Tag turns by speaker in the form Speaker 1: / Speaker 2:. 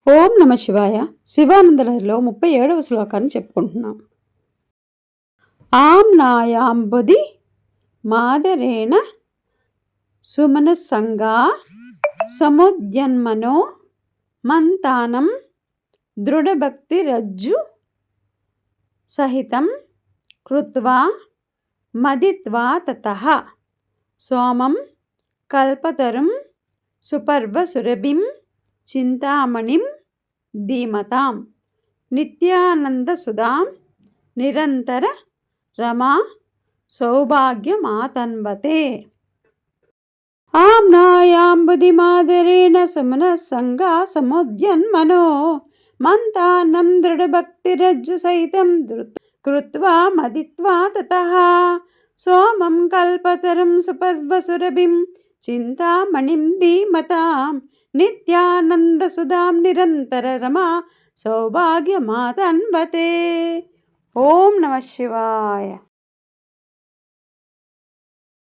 Speaker 1: ఓం నమ శివాయ. శివానందలహరిలో 37వ శ్లోకాన్ని చెప్పుకుంటున్నాం. ఆమ్నాయాంబుది మాదరేణ సుమనస్సంగా సముద్యన్మనో మంతానం దృఢభక్తిరజ్జు సహితం కృత్వా మదిత్వా తతః సోమం కల్పతరుం సుపర్వసురభిం చింతామణిం ధీమతాం నిత్యానందసుధాం నిరంతర రమా సౌభాగ్యమాతన్వతే. ఆమ్నాయాంబుధిమాదరేణ సుమనస్సంగా సముద్యన్మనో మంతానం దృఢభక్తిరజ్జు సహితం కృత్వా మదిత్వా తతః సోమం కల్పతరుం సుపర్వసురభిం చింతామణిం ధీమతాం నిత్యానందసుధాం నిరంతర రమా సౌభాగ్యమాతన్వతే. ఓం నమ శివాయ.